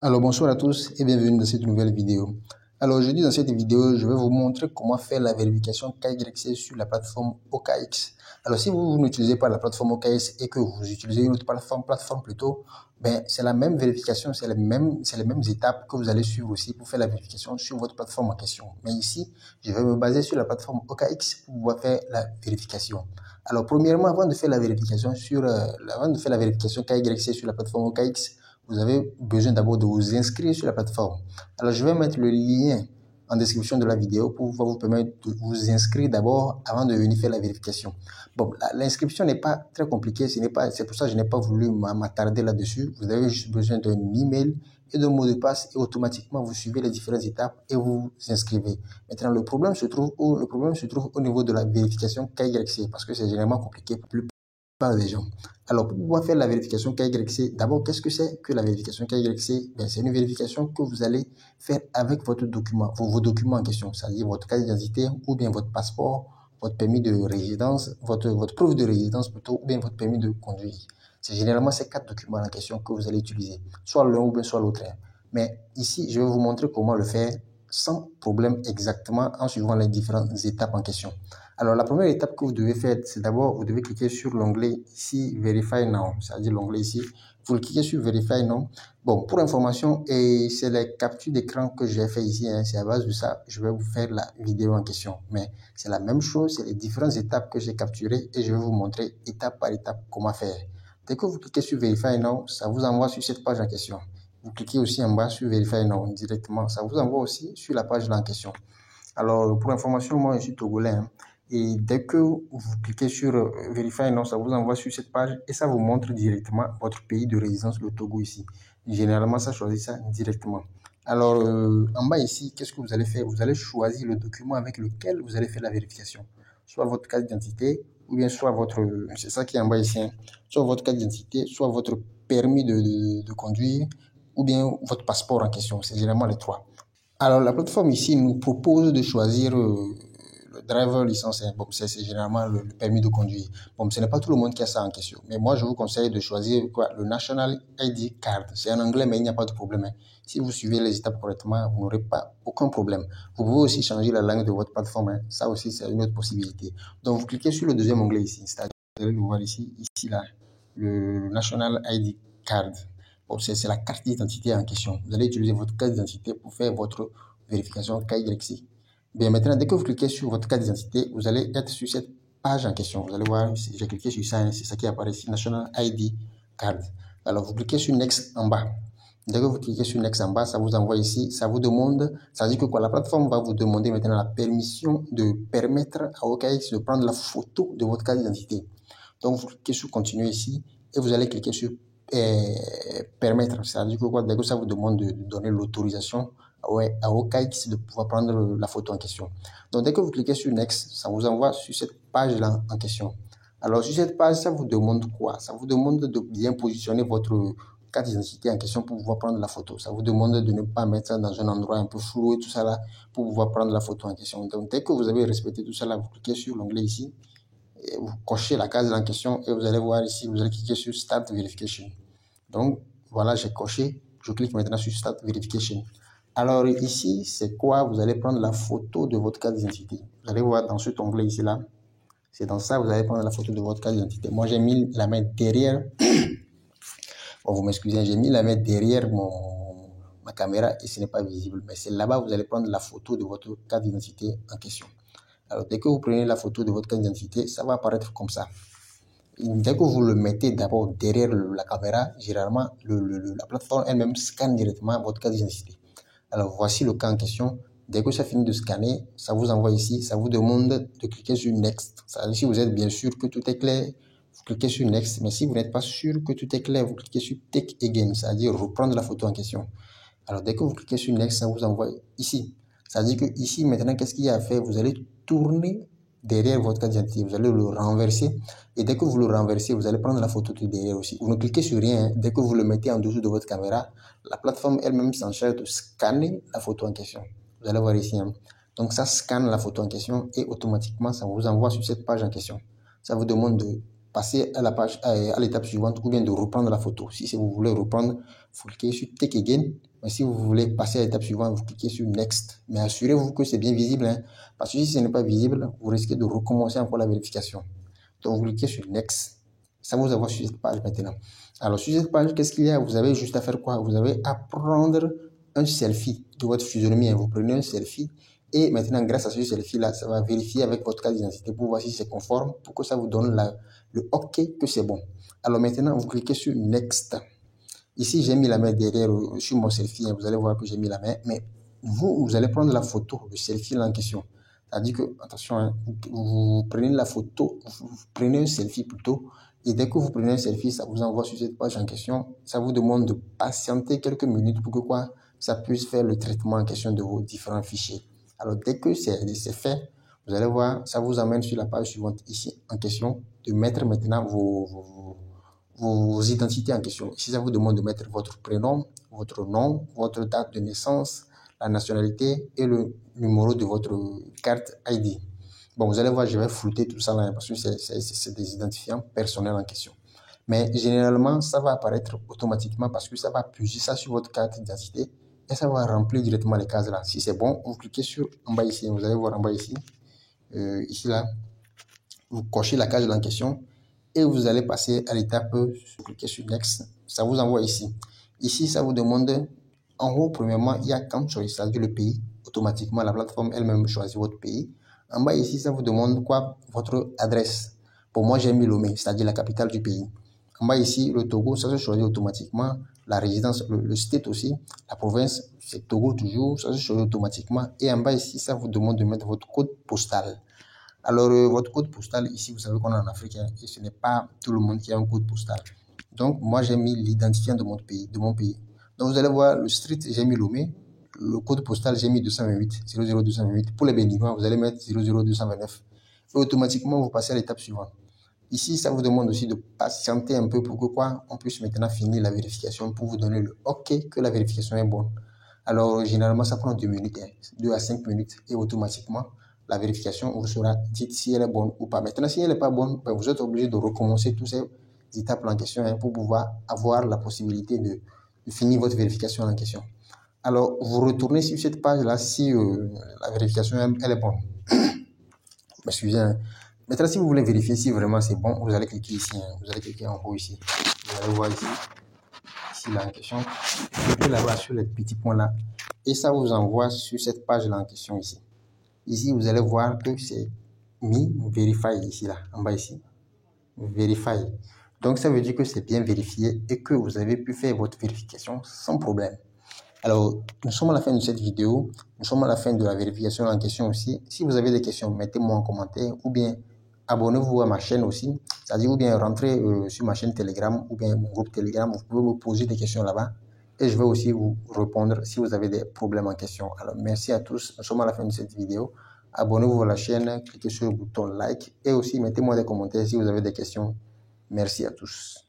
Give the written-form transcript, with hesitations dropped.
Alors bonsoir à tous et bienvenue dans cette nouvelle vidéo. Alors aujourd'hui dans cette vidéo, je vais vous montrer comment faire la vérification KYC sur la plateforme OKX. Alors si vous n'utilisez pas la plateforme OKX et que vous utilisez une autre plateforme plutôt, ben c'est la même vérification, c'est les mêmes étapes que vous allez suivre aussi pour faire la vérification sur votre plateforme en question. Mais ici, je vais me baser sur la plateforme OKX pour pouvoir faire la vérification. Alors premièrement, avant de faire la vérification KYC sur la plateforme OKX, vous avez besoin d'abord de vous inscrire sur la plateforme. Alors, je vais mettre le lien en description de la vidéo pour pouvoir vous permettre de vous inscrire d'abord avant de venir faire la vérification. Bon, l'inscription n'est pas très compliquée, c'est pour ça que je n'ai pas voulu m'attarder là-dessus. Vous avez juste besoin d'un email et d'un mot de passe et automatiquement vous suivez les différentes étapes et vous vous inscrivez. Maintenant, le problème se trouve au niveau de la vérification KYC parce que c'est généralement compliqué pour plus des gens. Alors, pour pouvoir faire la vérification KYC, d'abord, qu'est-ce que c'est que la vérification KYC? Ben, c'est une vérification que vous allez faire avec votre document, vos documents en question, c'est-à-dire votre carte d'identité ou bien votre passeport, votre permis de résidence, votre preuve de résidence plutôt, ou bien votre permis de conduire. C'est généralement ces 4 documents en question que vous allez utiliser, soit l'un ou bien soit l'autre. Mais ici, je vais vous montrer comment le faire sans problème exactement en suivant les différentes étapes en question. Alors, la première étape que vous devez faire, c'est d'abord, vous devez cliquer sur l'onglet ici, Verify Now, c'est-à-dire l'onglet ici. Vous cliquez sur Verify Now. Bon, pour information, et c'est les captures d'écran que j'ai fait ici, hein, c'est à base de ça, je vais vous faire la vidéo en question. Mais c'est la même chose, c'est les différentes étapes que j'ai capturées et je vais vous montrer étape par étape comment faire. Dès que vous cliquez sur Verify Now, ça vous envoie sur cette page en question. Vous cliquez aussi en bas sur Verify Now directement, ça vous envoie aussi sur la page là en question. Alors, pour information, moi, je suis togolais, hein. Et dès que vous cliquez sur Verify Now, ça vous envoie sur cette page et ça vous montre directement votre pays de résidence, le Togo ici. Généralement, ça choisit ça directement. Alors, en bas ici, qu'est-ce que vous allez faire? Vous allez choisir le document avec lequel vous allez faire la vérification. Soit votre carte d'identité, ou bien soit votre... C'est ça qui est en bas ici, hein. Soit votre carte d'identité, soit votre permis de conduire, ou bien votre passeport en question. C'est généralement les 3. Alors, la plateforme ici nous propose de choisir le driver licence. Bon, c'est généralement le permis de conduire. Bon, ce n'est pas tout le monde qui a ça en question. Mais moi, je vous conseille de choisir le National ID Card. C'est en anglais, mais il n'y a pas de problème, hein. Si vous suivez les étapes correctement, vous n'aurez pas aucun problème. Vous pouvez aussi changer la langue de votre plateforme, hein. Ça aussi, c'est une autre possibilité. Donc, vous cliquez sur le deuxième onglet ici. C'est-à-dire, vous allez le voir ici, là, le National ID Card. Bon, c'est la carte d'identité en question. Vous allez utiliser votre carte d'identité pour faire votre vérification KYC. Bien, maintenant, dès que vous cliquez sur votre carte d'identité, vous allez être sur cette page en question. Vous allez voir, j'ai cliqué sur ça, c'est ça qui apparaît ici, National ID Card. Alors, vous cliquez sur Next en bas. Dès que vous cliquez sur Next en bas, ça vous envoie ici, ça vous demande, ça dit que quoi, la plateforme va vous demander maintenant la permission de permettre à OKX de prendre la photo de votre carte d'identité. Donc, vous cliquez sur Continuer ici et vous allez cliquer sur permettre. Ça dit que quoi, dès que ça vous demande de donner l'autorisation à OKX de pouvoir prendre la photo en question. Donc, dès que vous cliquez sur Next, ça vous envoie sur cette page-là en question. Alors, sur cette page, ça vous demande quoi? Ça vous demande de bien positionner votre carte d'identité en question pour pouvoir prendre la photo. Ça vous demande de ne pas mettre ça dans un endroit un peu flou et tout ça là pour pouvoir prendre la photo en question. Donc, dès que vous avez respecté tout ça là, vous cliquez sur l'onglet ici, et vous cochez la case en question et vous allez voir ici, vous allez cliquer sur Start Verification. Donc, voilà, j'ai coché. Je clique maintenant sur Start Verification. Alors ici, c'est quoi? Vous allez prendre la photo de votre carte d'identité. Vous allez voir dans cet onglet ici là. C'est dans ça, vous allez prendre la photo de votre carte d'identité. Moi, j'ai mis la main derrière. Bon, vous m'excusez, j'ai mis la main derrière ma caméra et ce n'est pas visible. Mais c'est là-bas, vous allez prendre la photo de votre carte d'identité en question. Alors, dès que vous prenez la photo de votre carte d'identité, ça va apparaître comme ça. Dès que vous le mettez d'abord derrière la caméra, généralement, la plateforme elle-même scanne directement votre carte d'identité. Alors, voici le cas en question. Dès que ça finit de scanner, ça vous envoie ici, ça vous demande de cliquer sur Next. Si vous êtes bien sûr que tout est clair, vous cliquez sur Next. Mais si vous n'êtes pas sûr que tout est clair, vous cliquez sur Take Again, c'est-à-dire reprendre la photo en question. Alors, dès que vous cliquez sur Next, ça vous envoie ici. Ça veut dire que ici, maintenant, qu'est-ce qu'il y a à faire? Vous allez tourner derrière votre carte d'identité. Vous allez le renverser. Et dès que vous le renversez, vous allez prendre la photo de derrière aussi. Vous ne cliquez sur rien, hein. Dès que vous le mettez en dessous de votre caméra, la plateforme elle-même s'en charge de scanner la photo en question. Vous allez voir ici, hein. Donc, ça scanne la photo en question et automatiquement, ça vous envoie sur cette page en question. Ça vous demande de passer à la page, à l'étape suivante ou bien de reprendre la photo. Si vous voulez reprendre, vous cliquez sur Take Again Mais si vous voulez passer à l'étape suivante, vous cliquez sur Next. Mais assurez-vous que c'est bien visible, hein, parce que si ce n'est pas visible, vous risquez de recommencer encore la vérification. Donc, vous cliquez sur Next. Ça vous envoie sur cette page maintenant. Alors, sur cette page, qu'est-ce qu'il y a? Vous avez juste à faire quoi? Vous avez à prendre un selfie de votre physionomie. Vous prenez un selfie et maintenant, grâce à ce selfie-là, ça va vérifier avec votre carte d'identité pour voir si c'est conforme, pour que ça vous donne le OK que c'est bon. Alors maintenant, vous cliquez sur Next. Ici, j'ai mis la main derrière sur mon selfie. Vous allez voir que j'ai mis la main. Mais vous allez prendre la photo, le selfie là en question. C'est-à-dire que, attention, hein, vous prenez la photo, vous prenez un selfie plutôt. Et dès que vous prenez un selfie, ça vous envoie sur cette page en question. Ça vous demande de patienter quelques minutes pour que quoi, ça puisse faire le traitement en question de vos différents fichiers. Alors, dès que c'est fait, vous allez voir, ça vous amène sur la page suivante ici en question de mettre maintenant vos identités en question. Ici, ça vous demande de mettre votre prénom, votre nom, votre date de naissance, la nationalité et le numéro de votre carte ID. Bon, vous allez voir, je vais flouter tout ça là parce que c'est des identifiants personnels en question. Mais généralement, ça va apparaître automatiquement parce que ça va puiser ça sur votre carte d'identité et ça va remplir directement les cases là. Si c'est bon, vous cliquez sur en bas ici. Vous allez voir en bas ici. Ici là, vous cochez la case en question et vous allez passer à l'étape, vous cliquez sur Next. Ça vous envoie ici. Ici, ça vous demande, en haut, premièrement, il y a Country, c'est-à-dire le pays. Automatiquement, la plateforme elle-même choisit votre pays. En bas ici, ça vous demande quoi? Votre adresse. Pour moi, j'ai mis Lomé, c'est-à-dire la capitale du pays. En bas ici, le Togo, ça se choisit automatiquement. La résidence, le state aussi. La province, c'est Togo toujours, ça se choisit automatiquement. Et en bas ici, ça vous demande de mettre votre code postal. Alors, votre code postal, ici, vous savez qu'on est en Afrique, hein, et ce n'est pas tout le monde qui a un code postal. Donc, moi, j'ai mis l'identifiant de mon pays. Donc, vous allez voir, le street, j'ai mis Lomé. Le code postal, j'ai mis 228, 00228. Pour les Béninois, vous allez mettre 00229. Et automatiquement, vous passez à l'étape suivante. Ici, ça vous demande aussi de patienter un peu pour que quoi, on puisse maintenant finir la vérification pour vous donner le OK que la vérification est bonne. Alors, généralement, ça prend 2 minutes, 2 à 5 minutes, et automatiquement, la vérification vous sera dite si elle est bonne ou pas. Maintenant, si elle n'est pas bonne, ben, vous êtes obligé de recommencer toutes ces étapes en question pour pouvoir avoir la possibilité de finir votre vérification en question. Alors, vous retournez sur cette page-là si la vérification elle est bonne. Excusez, hein. Maintenant, si vous voulez vérifier si vraiment c'est bon, vous allez cliquer ici. Hein. Vous allez cliquer en haut ici. Vous allez voir ici. Ici, là en question. Vous cliquez là-bas sur les petits points là. Et ça vous envoie sur cette page-là en question ici. Ici, vous allez voir que c'est mis Verify ici, là, en bas ici. Verify. Donc, ça veut dire que c'est bien vérifié et que vous avez pu faire votre vérification sans problème. Alors, nous sommes à la fin de cette vidéo. Nous sommes à la fin de la vérification en question aussi. Si vous avez des questions, mettez-moi en commentaire ou bien abonnez-vous à ma chaîne aussi. C'est-à-dire, ou bien rentrez sur ma chaîne Telegram ou bien mon groupe Telegram. Vous pouvez me poser des questions là-bas. Et je vais aussi vous répondre si vous avez des problèmes en question. Alors, merci à tous. Nous sommes à la fin de cette vidéo. Abonnez-vous à la chaîne, cliquez sur le bouton like et aussi mettez-moi des commentaires si vous avez des questions. Merci à tous.